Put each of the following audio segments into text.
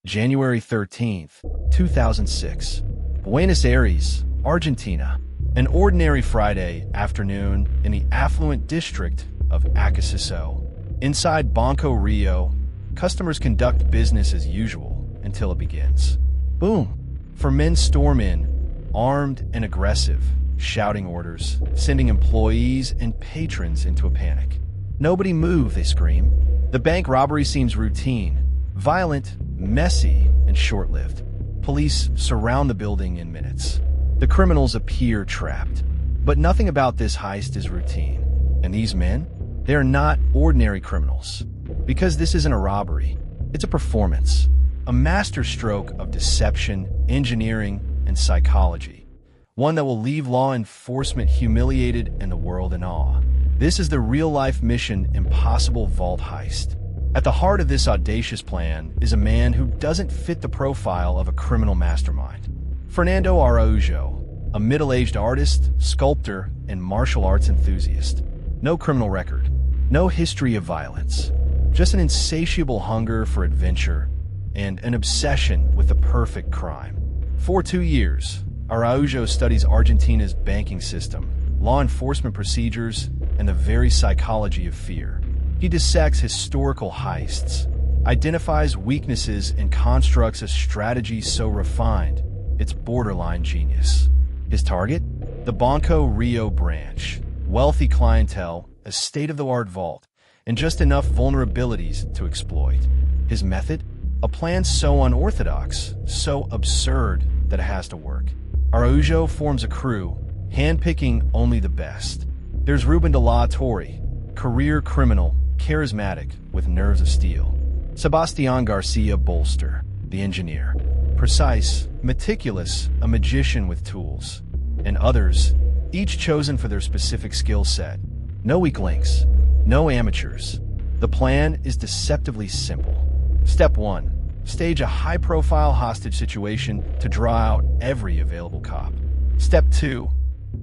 January 13th, 2006. Buenos Aires, Argentina. An ordinary Friday afternoon in the affluent district of Acassuso. Inside Banco Rio, customers conduct business as usual until it begins. Boom! Four men storm in, armed and aggressive, shouting orders, sending employees and patrons into a panic. "Nobody move," they scream. The bank robbery seems routine, violent, messy, and short-lived. Police surround the building in minutes. The criminals appear trapped. But nothing about this heist is routine. And these men? They are not ordinary criminals. Because this isn't a robbery. It's a performance. A masterstroke of deception, engineering, and psychology. One that will leave law enforcement humiliated and the world in awe. This is the real-life Mission Impossible Vault Heist. At the heart of this audacious plan is a man who doesn't fit the profile of a criminal mastermind. Fernando Araujo, a middle-aged artist, sculptor, and martial arts enthusiast. No criminal record, no history of violence, just an insatiable hunger for adventure and an obsession with the perfect crime. For 2 years, Araujo studies Argentina's banking system, law enforcement procedures, and the very psychology of fear. He dissects historical heists, identifies weaknesses, and constructs a strategy so refined, it's borderline genius. His target? The Banco Rio branch. Wealthy clientele, a state-of-the-art vault, and just enough vulnerabilities to exploit. His method? A plan so unorthodox, so absurd that it has to work. Araujo forms a crew, handpicking only the best. There's Ruben de la Torre, career criminal, charismatic, with nerves of steel. Sebastián Garcia Bolster, the engineer. Precise, meticulous, a magician with tools. And others, each chosen for their specific skill set. No weak links, no amateurs. The plan is deceptively simple. Step 1. Stage a high-profile hostage situation to draw out every available cop. Step 2.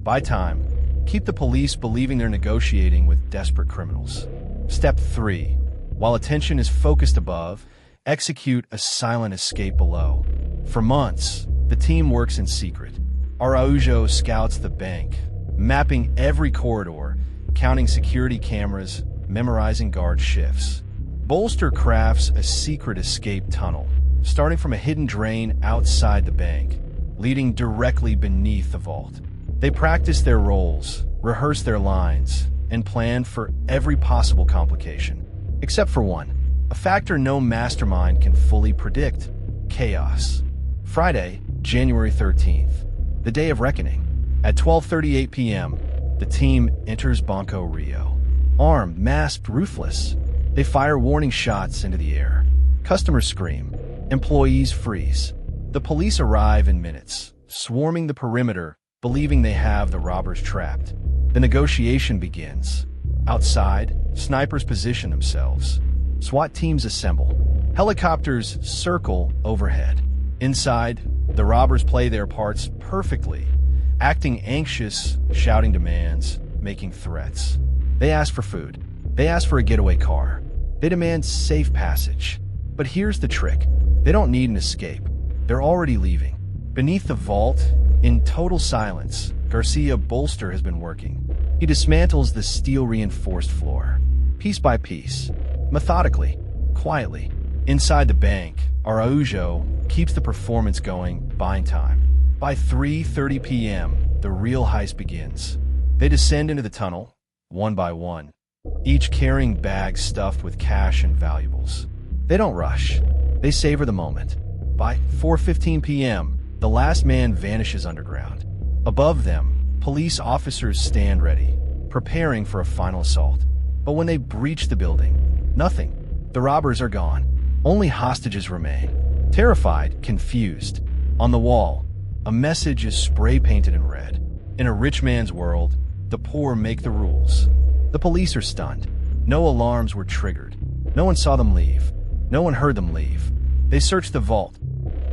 Buy time. Keep the police believing they're negotiating with desperate criminals. Step 3. While attention is focused above, execute a silent escape below. For months, the team works in secret. Araujo scouts the bank, mapping every corridor, counting security cameras, memorizing guard shifts. Bolster crafts a secret escape tunnel, starting from a hidden drain outside the bank, leading directly beneath the vault. They practice their roles, rehearse their lines, and plan for every possible complication. Except for one, a factor no mastermind can fully predict: chaos. Friday, January 13th, the day of reckoning. At 12:38 p.m., the team enters Banco Rio. Armed, masked, ruthless. They fire warning shots into the air. Customers scream. Employees freeze. The police arrive in minutes, swarming the perimeter, believing they have the robbers trapped. The negotiation begins. Outside, snipers position themselves. SWAT teams assemble. Helicopters circle overhead. Inside, the robbers play their parts perfectly, acting anxious, shouting demands, making threats. They ask for food. They ask for a getaway car. They demand safe passage. But here's the trick. They don't need an escape. They're already leaving. Beneath the vault, in total silence, Garcia Bolster has been working. He dismantles the steel-reinforced floor, piece by piece, methodically, quietly. Inside the bank, Araujo keeps the performance going, buying time. By 3:30 p.m., the real heist begins. They descend into the tunnel, one by one, each carrying bags stuffed with cash and valuables. They don't rush. They savor the moment. By 4:15 p.m., the last man vanishes underground. Above them, police officers stand ready, preparing for a final assault. But when they breach the building, nothing. The robbers are gone. Only hostages remain. Terrified, confused. On the wall, a message is spray-painted in red. In a rich man's world, the poor make the rules. The police are stunned. No alarms were triggered. No one saw them leave. No one heard them leave. They search the vault,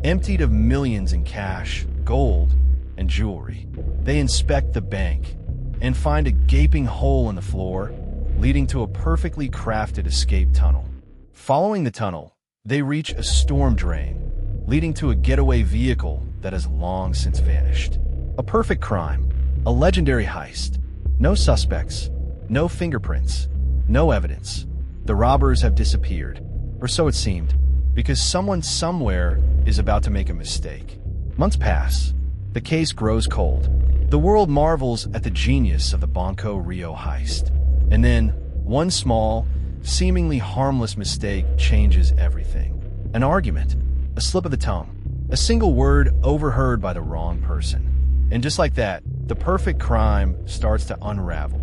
emptied of millions in cash, gold, and jewelry. They inspect the bank and find a gaping hole in the floor, leading to a perfectly crafted escape tunnel. Following the tunnel, They reach a storm drain, leading to a getaway vehicle that has long since vanished. A perfect crime, a legendary heist. No suspects, no fingerprints, no evidence. The robbers have disappeared, or so it seemed, because someone somewhere is about to make a mistake. Months pass. The case grows cold. The world marvels at the genius of the Banco Rio heist. And then, one small, seemingly harmless mistake changes everything. An argument, a slip of the tongue, a single word overheard by the wrong person. And just like that, the perfect crime starts to unravel.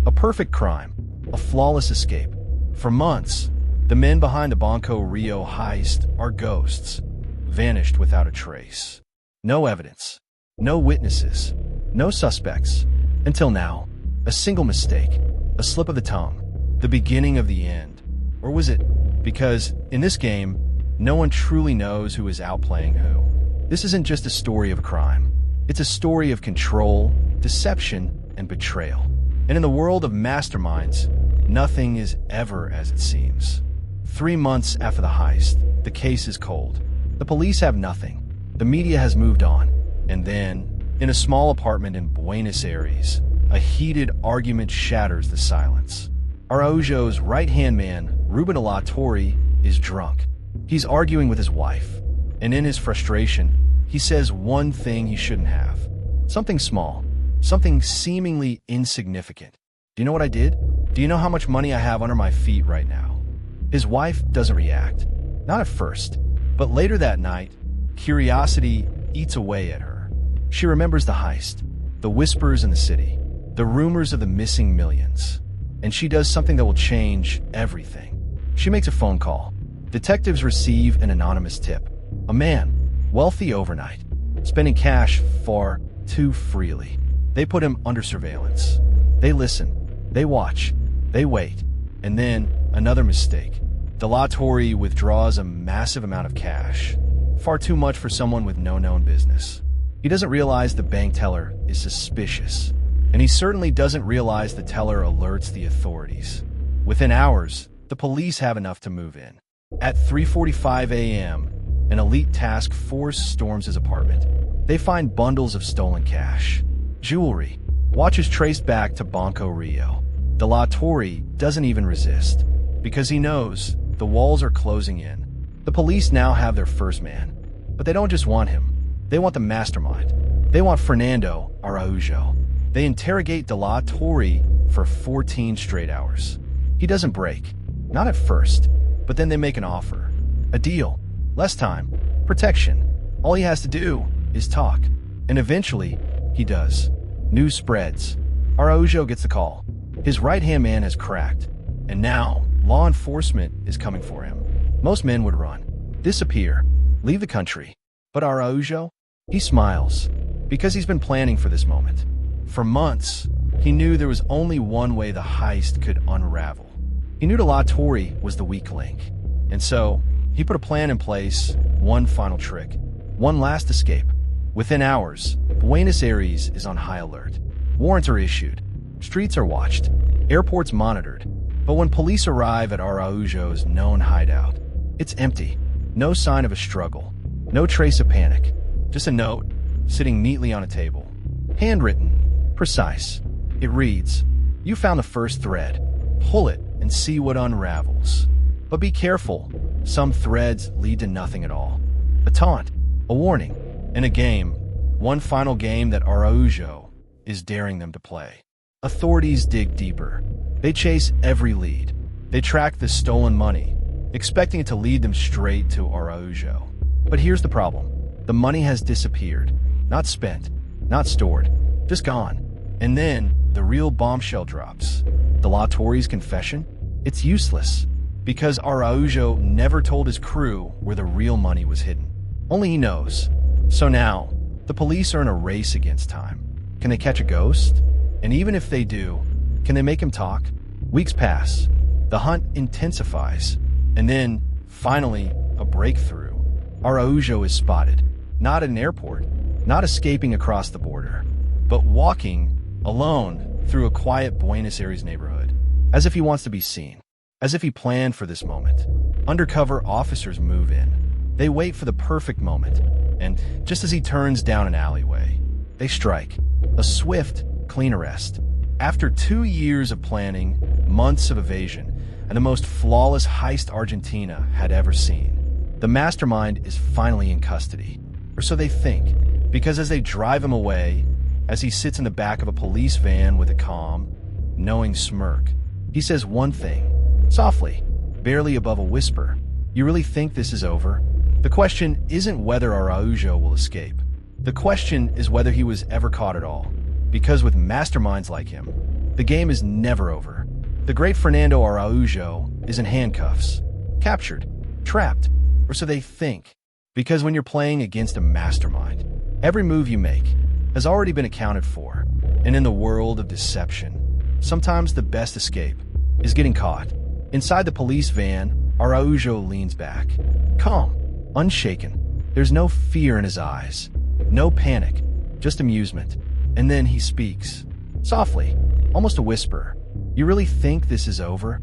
A perfect crime, a flawless escape. For months, the men behind the Banco Rio heist are ghosts, vanished without a trace. No evidence, no witnesses, no suspects. Until now, a single mistake, a slip of the tongue, the beginning of the end. Or was it? Because in this game, no one truly knows who is outplaying who. This isn't just a story of a crime. It's a story of control, deception, and betrayal. And in the world of masterminds, nothing is ever as it seems. 3 months after the heist, the case is cold. The police have nothing. The media has moved on. And then, in a small apartment in Buenos Aires, a heated argument shatters the silence. Araujo's right-hand man, Ruben Alatorre, is drunk. He's arguing with his wife. And in his frustration, he says one thing he shouldn't have. Something small. Something seemingly insignificant. Do you know what I did? Do you know how much money I have under my feet right now? His wife doesn't react. Not at first. But later that night, curiosity eats away at her. She remembers the heist, the whispers in the city, the rumors of the missing millions. And she does something that will change everything. She makes a phone call. Detectives receive an anonymous tip. A man, wealthy overnight, spending cash far too freely. They put him under surveillance. They listen. They watch. They wait. And then, another mistake. Alatorre withdraws a massive amount of cash. Far too much for someone with no known business. He doesn't realize the bank teller is suspicious. And he certainly doesn't realize the teller alerts the authorities. Within hours, the police have enough to move in. At 3:45 a.m., an elite task force storms his apartment. They find bundles of stolen cash, jewelry, watches traced back to Banco Rio. Alatorre doesn't even resist, because he knows the walls are closing in. The police now have their first man, but they don't just want him. They want the mastermind. They want Fernando Araujo. They interrogate Alatorre for 14 straight hours. He doesn't break, not at first, but then they make an offer. A deal, less time, protection. All he has to do is talk. And eventually, he does. News spreads. Araujo gets the call. His right-hand man has cracked. And now, law enforcement is coming for him. Most men would run, disappear, leave the country. But Araujo, he smiles, because he's been planning for this moment. For months, he knew there was only one way the heist could unravel. He knew Alatorre was the weak link. And so, he put a plan in place, one final trick, one last escape. Within hours, Buenos Aires is on high alert. Warrants are issued. Streets are watched. Airports monitored. But when police arrive at Araujo's known hideout, it's empty. No sign of a struggle. No trace of panic. Just a note, sitting neatly on a table. Handwritten. Precise. It reads, "You found the first thread. Pull it and see what unravels. But be careful. Some threads lead to nothing at all." A taunt. A warning. And a game. One final game that Araujo is daring them to play. Authorities dig deeper. They chase every lead. They track the stolen money, expecting it to lead them straight to Araujo. But here's the problem. The money has disappeared. Not spent. Not stored. Just gone. And then, the real bombshell drops. Alatorre's confession? It's useless. Because Araujo never told his crew where the real money was hidden. Only he knows. So now, the police are in a race against time. Can they catch a ghost? And even if they do, can they make him talk? Weeks pass. The hunt intensifies. And then, finally, a breakthrough. Araujo is spotted. Not at an airport. Not escaping across the border. But walking, alone, through a quiet Buenos Aires neighborhood. As if he wants to be seen. as if he planned for this moment. Undercover officers move in. They wait for the perfect moment, and just as he turns down an alleyway, they strike. A swift, clean arrest. After 2 years of planning, months of evasion, and the most flawless heist Argentina had ever seen, the mastermind is finally in custody. Or so they think, because as they drive him away, as he sits in the back of a police van with a calm, knowing smirk, he says one thing, softly, barely above a whisper. You really think this is over? The question isn't whether Araujo will escape. The question is whether he was ever caught at all. Because with masterminds like him, the game is never over. The great Fernando Araujo is in handcuffs, captured, trapped, or so they think. Because when you're playing against a mastermind, every move you make has already been accounted for. And in the world of deception, sometimes the best escape is getting caught. Inside the police van, Araujo leans back, calm, unshaken. There's no fear in his eyes, no panic, just amusement. And then he speaks, softly, almost a whisper. You really think this is over?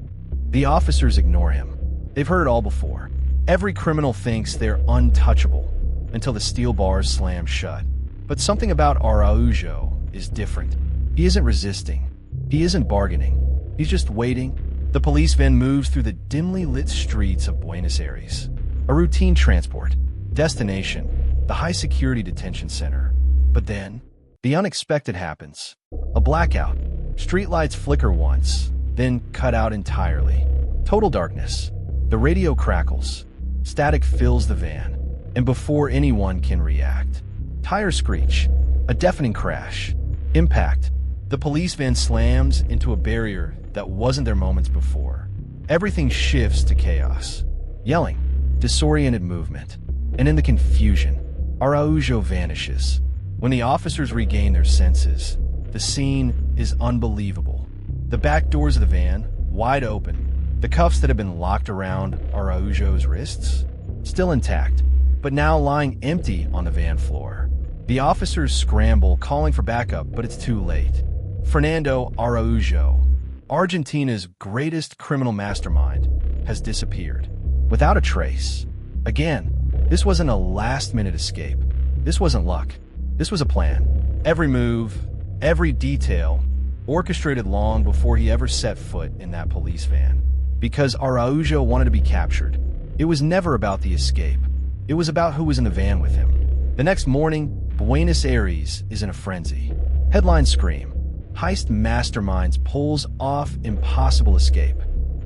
The officers ignore him. They've heard it all before. Every criminal thinks they're untouchable until the steel bars slam shut. But something about Araujo is different. He isn't resisting. He isn't bargaining. He's just waiting. The police van moves through the dimly lit streets of Buenos Aires. A routine transport. Destination, the high-security detention center. But then, the unexpected happens. A blackout. Streetlights flicker once, then cut out entirely. Total darkness. The radio crackles. Static fills the van. And before anyone can react, tires screech. A deafening crash. Impact. The police van slams into a barrier that wasn't there moments before. Everything shifts to chaos. Yelling. Disoriented movement. And in the confusion, Araujo vanishes. When the officers regain their senses, the scene is unbelievable. The back doors of the van, wide open, the cuffs that had been locked around Araujo's wrists, still intact, but now lying empty on the van floor. The officers scramble, calling for backup, but it's too late. Fernando Araujo, Argentina's greatest criminal mastermind, has disappeared, without a trace. Again, this wasn't a last-minute escape. This wasn't luck. This was a plan. Every move, every detail, orchestrated long before he ever set foot in that police van. Because Araujo wanted to be captured, it was never about the escape. It was about who was in the van with him. The next morning, Buenos Aires is in a frenzy. Headlines scream, Heist masterminds pulls off impossible escape.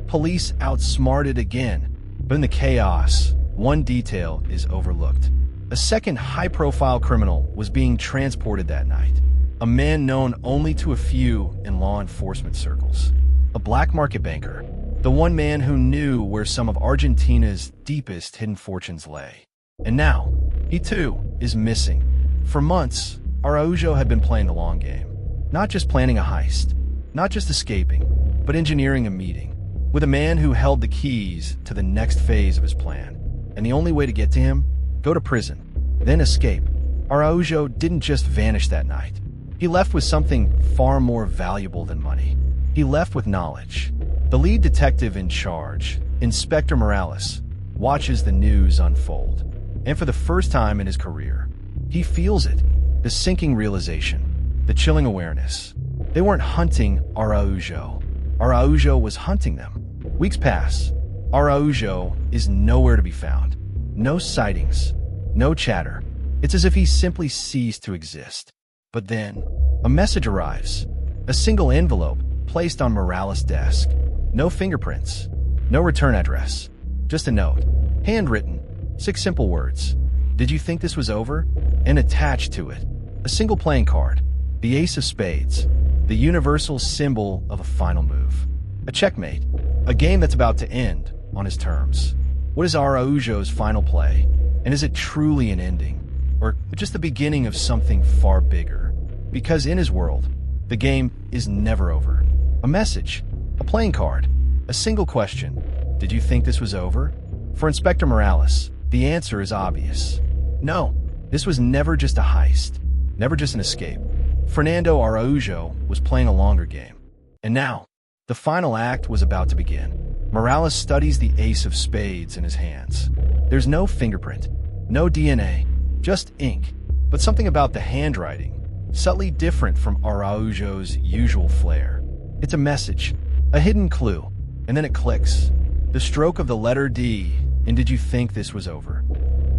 Police outsmarted again. But in the chaos, one detail is overlooked. A second high-profile criminal was being transported that night. A man known only to a few in law enforcement circles. A black market banker. The one man who knew where some of Argentina's deepest hidden fortunes lay. And now, he too is missing. For months, Araujo had been playing the long game. Not just planning a heist, not just escaping, but engineering a meeting with a man who held the keys to the next phase of his plan. And the only way to get to him? Go to prison, then escape. Araujo didn't just vanish that night. He left with something far more valuable than money. He left with knowledge. The lead detective in charge, Inspector Morales, watches the news unfold. And for the first time in his career, he feels it. The sinking realization. The chilling awareness. They weren't hunting Araujo. Araujo was hunting them. Weeks pass. Araujo is nowhere to be found. No sightings. No chatter. It's as if he simply ceased to exist. But then, a message arrives. A single envelope placed on Morales' desk. No fingerprints. No return address. Just a note. Handwritten. 6 simple words. Did you think this was over? And attached to it, a single playing card. The Ace of Spades, the universal symbol of a final move. A checkmate, a game that's about to end on his terms. What is Araujo's final play? And is it truly an ending? Or just the beginning of something far bigger? Because in his world, the game is never over. A message, a playing card, a single question. Did you think this was over? For Inspector Morales, the answer is obvious. No, this was never just a heist, never just an escape. Fernando Araujo was playing a longer game. And now, the final act was about to begin. Morales studies the ace of spades in his hands. There's no fingerprint, no DNA, just ink, but something about the handwriting, subtly different from Araujo's usual flair. It's a message, a hidden clue, and then it clicks. The stroke of the letter D, and did you think this was over?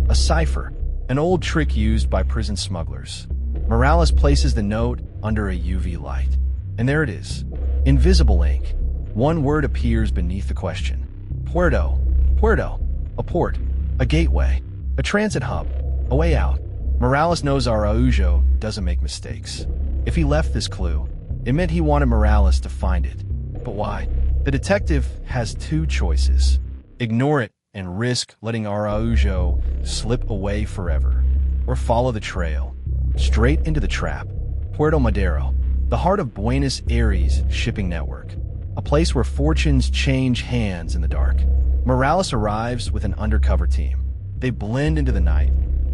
A cipher, an old trick used by prison smugglers. Morales places the note under a UV light, and there it is. Invisible ink. One word appears beneath the question. Puerto. Puerto. A port. A gateway. A transit hub. A way out. Morales knows Araujo doesn't make mistakes. If he left this clue, it meant he wanted Morales to find it. But why? The detective has two choices. Ignore it and risk letting Araujo slip away forever, or follow the trail, straight into the trap. Puerto Madero, the heart of Buenos Aires shipping network, a place where fortunes change hands in the dark. Morales arrives with an undercover team. They blend into the night,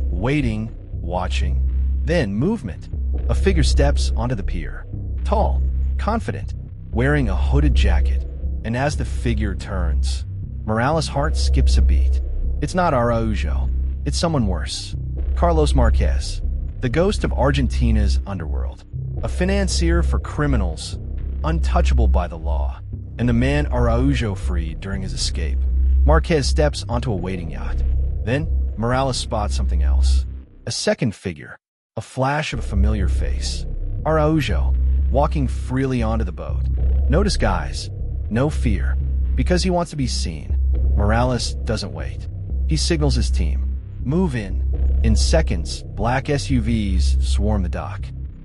waiting, watching. Then movement. A figure steps onto the pier. Tall, confident, wearing a hooded jacket. And as the figure turns, Morales' heart skips a beat. It's not Araujo. It's someone worse. Carlos Marquez, the ghost of Argentina's underworld. A financier for criminals, untouchable by the law, and the man Araujo freed during his escape. Marquez steps onto a waiting yacht. Then, Morales spots something else. A second figure, a flash of a familiar face. Araujo, walking freely onto the boat. No disguise, no fear. Because he wants to be seen, Morales doesn't wait. He signals his team. Move in. In seconds, black SUVs swarm the dock.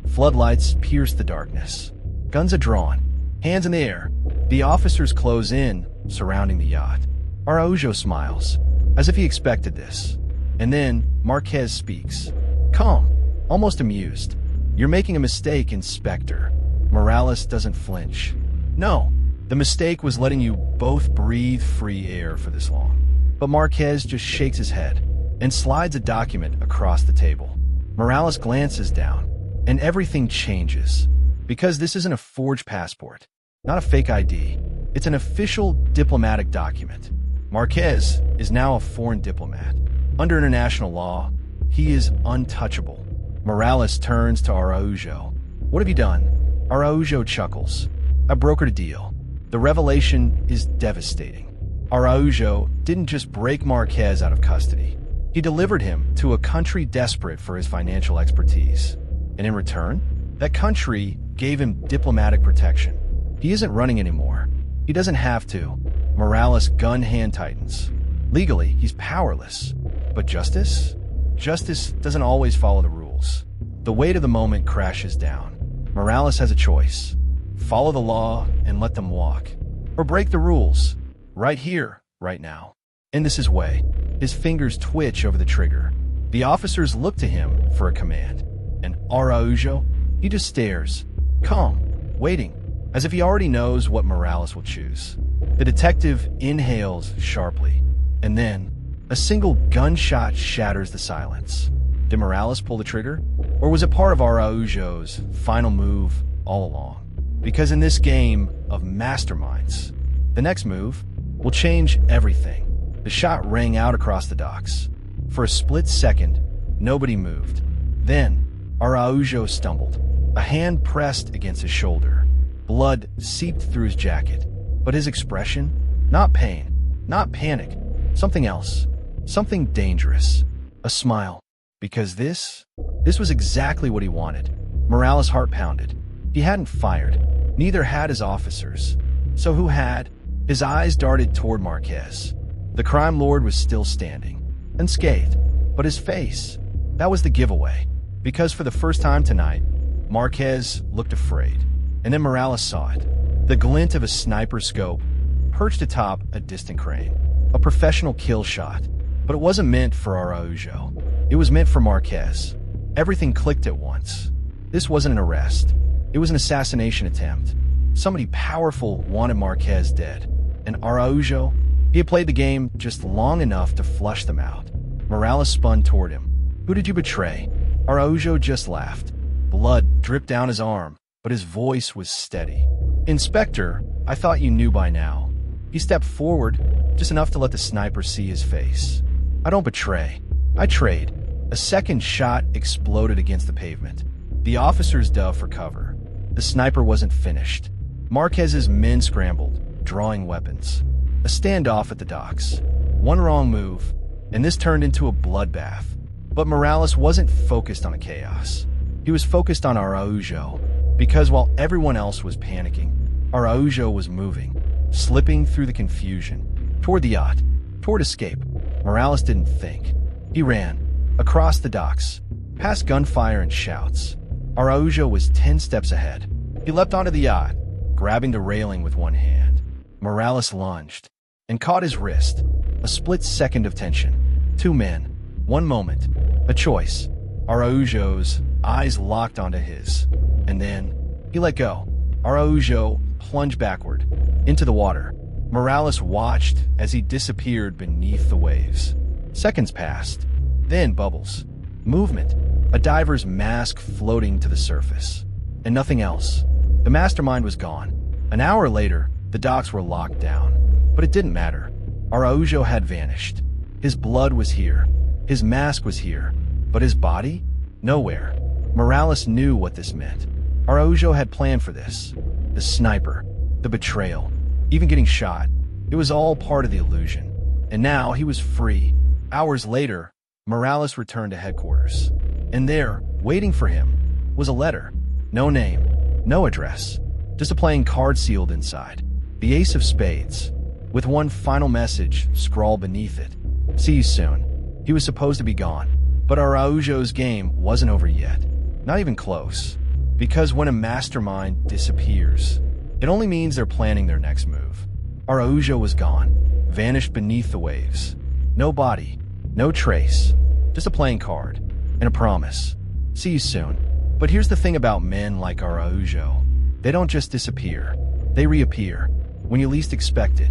Floodlights pierce the darkness. Guns are drawn. Hands in the air. The officers close in, surrounding the yacht. Araujo smiles, as if he expected this. And then, Marquez speaks. Calm, almost amused. You're making a mistake, Inspector. Morales doesn't flinch. No, the mistake was letting you both breathe free air for this long. But Marquez just shakes his head and slides a document across the table. Morales glances down, and everything changes. Because this isn't a forged passport, not a fake ID. It's an official diplomatic document. Marquez is now a foreign diplomat. Under international law, he is untouchable. Morales turns to Araujo. What have you done? Araujo chuckles. I brokered a deal. The revelation is devastating. Araujo didn't just break Marquez out of custody. He delivered him to a country desperate for his financial expertise. And in return, that country gave him diplomatic protection. He isn't running anymore. He doesn't have to. Morales' gun hand tightens. Legally, he's powerless. But justice? Justice doesn't always follow the rules. The weight of the moment crashes down. Morales has a choice. Follow the law and let them walk. Or break the rules. Right here, right now. In this his way. His fingers twitch over the trigger. The officers look to him for a command. And Araujo, he just stares. Calm, waiting, as if he already knows what Morales will choose. The detective inhales sharply. And then, a single gunshot shatters the silence. Did Morales pull the trigger? Or was it part of Araujo's final move all along? Because in this game of masterminds, the next move will change everything. The shot rang out across the docks. For a split second, nobody moved. Then, Araujo stumbled. A hand pressed against his shoulder. Blood seeped through his jacket. But his expression? Not pain, not panic. Something else. Something dangerous. A smile. Because this was exactly what he wanted. Morales' heart pounded. He hadn't fired. Neither had his officers. So who had? His eyes darted toward Marquez. The crime lord was still standing, unscathed. But his face, that was the giveaway. Because for the first time tonight, Marquez looked afraid. And then Morales saw it. The glint of a sniper scope perched atop a distant crane. A professional kill shot. But it wasn't meant for Araujo. It was meant for Marquez. Everything clicked at once. This wasn't an arrest. It was an assassination attempt. Somebody powerful wanted Marquez dead. And Araujo, he had played the game just long enough to flush them out. Morales spun toward him. Who did you betray? Araujo just laughed. Blood dripped down his arm, but his voice was steady. Inspector, I thought you knew by now. He stepped forward, just enough to let the sniper see his face. "I don't betray. I trade." A second shot exploded against the pavement. The officers dove for cover. The sniper wasn't finished. Marquez's men scrambled, drawing weapons. A standoff at the docks. One wrong move, and this turned into a bloodbath. But Morales wasn't focused on a chaos. He was focused on Araujo, because while everyone else was panicking, Araujo was moving, slipping through the confusion, toward the yacht, toward escape. Morales didn't think. He ran, across the docks, past gunfire and shouts. Araujo was 10 steps ahead. He leapt onto the yacht, grabbing the railing with one hand. Morales lunged and caught his wrist. A split second of tension. Two men, one moment, a choice. Araujo's eyes locked onto his. And then he let go. Araujo plunged backward, into the water. Morales watched as he disappeared beneath the waves. Seconds passed. Then bubbles. Movement. A diver's mask floating to the surface. And nothing else. The mastermind was gone. An hour later, the docks were locked down. But it didn't matter. Araujo had vanished. His blood was here. His mask was here. But his body? Nowhere. Morales knew what this meant. Araujo had planned for this. The sniper. The betrayal. Even getting shot. It was all part of the illusion. And now he was free. Hours later, Morales returned to headquarters. And there, waiting for him, was a letter. No name. No address. Just a playing card sealed inside. The Ace of Spades. With one final message scrawled beneath it. "See you soon." He was supposed to be gone. But Araujo's game wasn't over yet. Not even close. Because when a mastermind disappears, it only means they're planning their next move. Araujo was gone. Vanished beneath the waves. No body. No trace. Just a playing card. And a promise. "See you soon." But here's the thing about men like Araujo. They don't just disappear. They reappear. When you least expect it.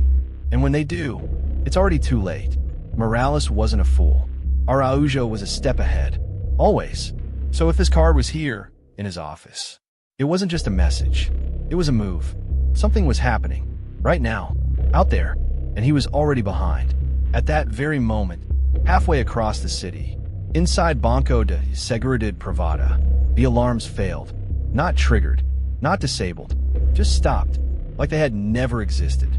And when they do, it's already too late. Morales wasn't a fool. Araujo was a step ahead. Always. So if this card was here, in his office, it wasn't just a message. It was a move. Something was happening. Right now. Out there. And he was already behind. At that very moment, halfway across the city, inside Banco de Seguridad Privada, the alarms failed. Not triggered. Not disabled. Just stopped. Like they had never existed.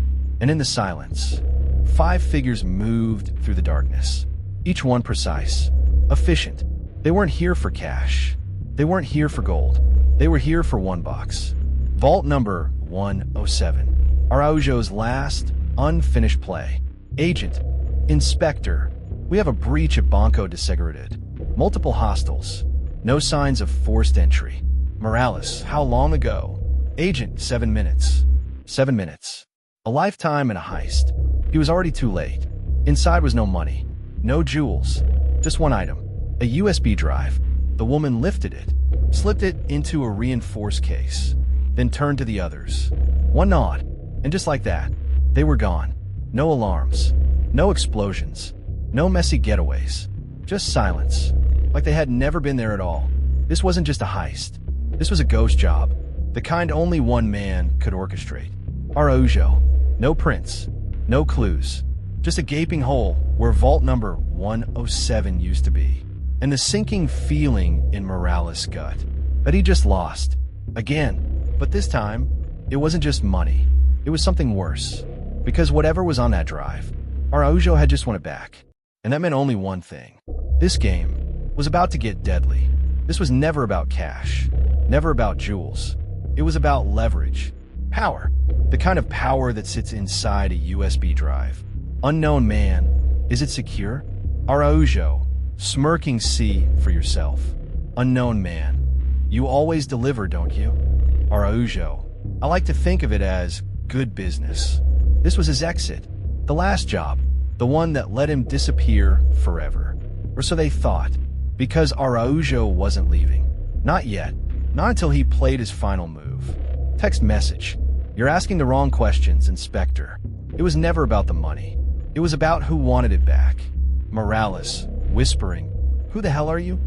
And in the silence, 5 figures moved through the darkness. Each one precise. Efficient. They weren't here for cash. They weren't here for gold. They were here for one box. Vault number 107. Araujo's last, unfinished play. "Agent. Inspector. We have a breach at Banco de Seguridad. Multiple hostiles. No signs of forced entry." Morales, how long ago? "Agent, 7 minutes." 7 minutes. A lifetime and a heist. He was already too late. Inside was no money. No jewels. Just one item. A USB drive. The woman lifted it, slipped it into a reinforced case, then turned to the others. One nod, and just like that, they were gone. No alarms. No explosions. No messy getaways. Just silence. Like they had never been there at all. This wasn't just a heist. This was a ghost job. The kind only one man could orchestrate. Araujo. No prints. No clues. Just a gaping hole where vault number 107 used to be. And the sinking feeling in Morales' gut that he just lost. Again. But this time, it wasn't just money. It was something worse. Because whatever was on that drive, Araujo had just won it back. And that meant only one thing. This game was about to get deadly. This was never about cash. Never about jewels. It was about leverage. Power. The kind of power that sits inside a USB drive. Unknown man. Is it secure? Araujo. Smirking see for yourself. Unknown man. You always deliver, don't you? Araujo. I like to think of it as good business. This was his exit. The last job. The one that let him disappear forever. Or so they thought. Because Araujo wasn't leaving. Not yet. Not until he played his final move. Text message. "You're asking the wrong questions, Inspector." It was never about the money. It was about who wanted it back. Morales, whispering, "Who the hell are you?"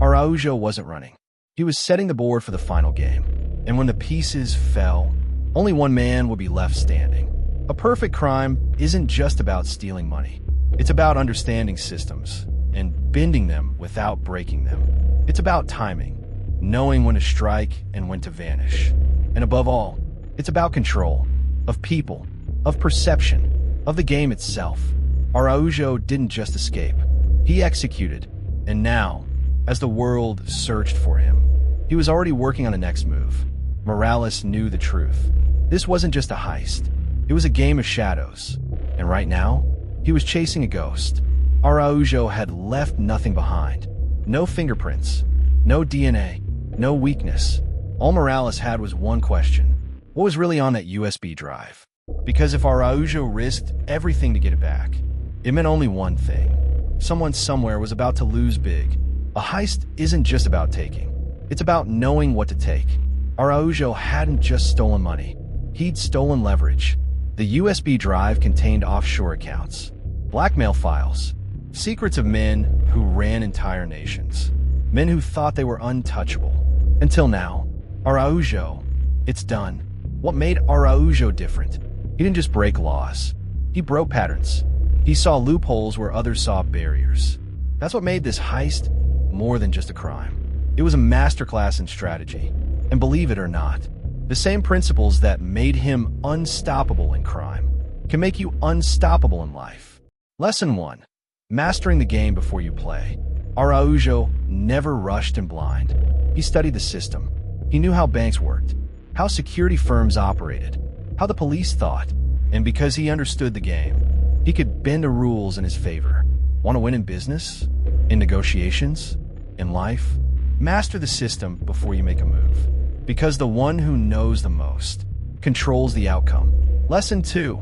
Araujo wasn't running. He was setting the board for the final game. And when the pieces fell, only one man would be left standing. A perfect crime isn't just about stealing money. It's about understanding systems and bending them without breaking them. It's about timing, knowing when to strike and when to vanish. And above all, it's about control of people, of perception, of the game itself. Araujo didn't just escape. He executed. And now, as the world searched for him, he was already working on the next move. Morales knew the truth. This wasn't just a heist. It was a game of shadows. And right now, he was chasing a ghost. Araujo had left nothing behind. No fingerprints, no DNA, no weakness. All Morales had was one question. What was really on that USB drive? Because if Araujo risked everything to get it back, it meant only one thing. Someone somewhere was about to lose big. A heist isn't just about taking. It's about knowing what to take. Araujo hadn't just stolen money. He'd stolen leverage. The USB drive contained offshore accounts, blackmail files, secrets of men who ran entire nations, men who thought they were untouchable. Until now, Araujo, it's done. What made Araujo different? He didn't just break laws. He broke patterns. He saw loopholes where others saw barriers. That's what made this heist more than just a crime. It was a masterclass in strategy. And believe it or not, the same principles that made him unstoppable in crime can make you unstoppable in life. Lesson 1. Mastering the game before you play. Araujo never rushed in blind. He studied the system. He knew how banks worked, how security firms operated, how the police thought. And because he understood the game, he could bend the rules in his favor. Want to win in business? In negotiations? In life? Master the system before you make a move. Because the one who knows the most controls the outcome. Lesson 2.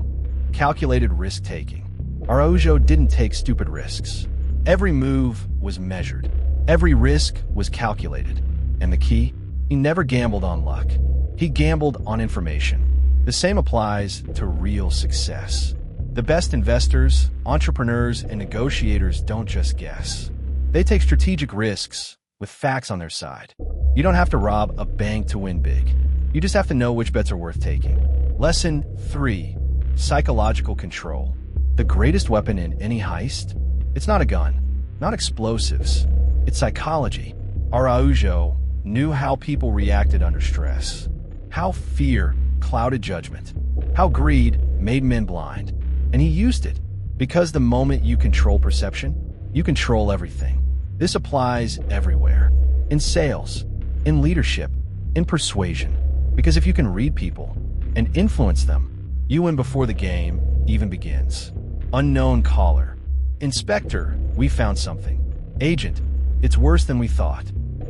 Calculated risk-taking. Araujo didn't take stupid risks. Every move was measured. Every risk was calculated. And the key? He never gambled on luck. He gambled on information. The same applies to real success. The best investors, entrepreneurs, and negotiators don't just guess. They take strategic risks with facts on their side. You don't have to rob a bank to win big. You just have to know which bets are worth taking. Lesson 3. Psychological control. The greatest weapon in any heist? It's not a gun, not explosives. It's psychology. Araujo knew how people reacted under stress, how fear clouded judgment, how greed made men blind. And he used it, because the moment you control perception, you control everything. This applies everywhere. In sales, in leadership, in persuasion. Because if you can read people and influence them, you win before the game even begins. Unknown caller. Inspector, we found something. Agent, it's worse than we thought.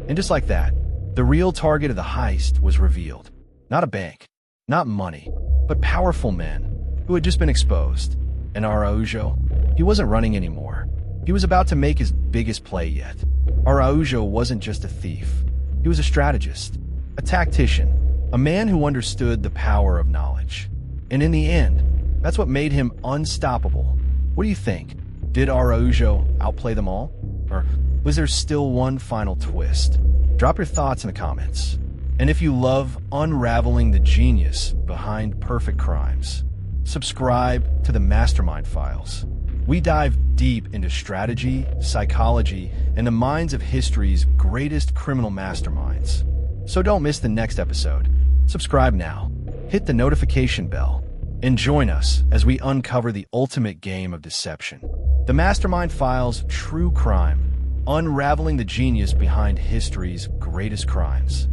And just like that, the real target of the heist was revealed. Not a bank, not money, but powerful men who had just been exposed. And Araujo, he wasn't running anymore. He was about to make his biggest play yet. Araujo wasn't just a thief. He was a strategist, a tactician, a man who understood the power of knowledge. And in the end, that's what made him unstoppable. What do you think? Did Araujo outplay them all? Or was there still one final twist? Drop your thoughts in the comments. And if you love unraveling the genius behind perfect crimes, subscribe to the Mastermind Files. We dive deep into strategy, psychology, and the minds of history's greatest criminal masterminds. So don't miss the next episode. Subscribe now, hit the notification bell, and join us as we uncover the ultimate game of deception. The Mastermind Files: True Crime, unraveling the genius behind history's greatest crimes.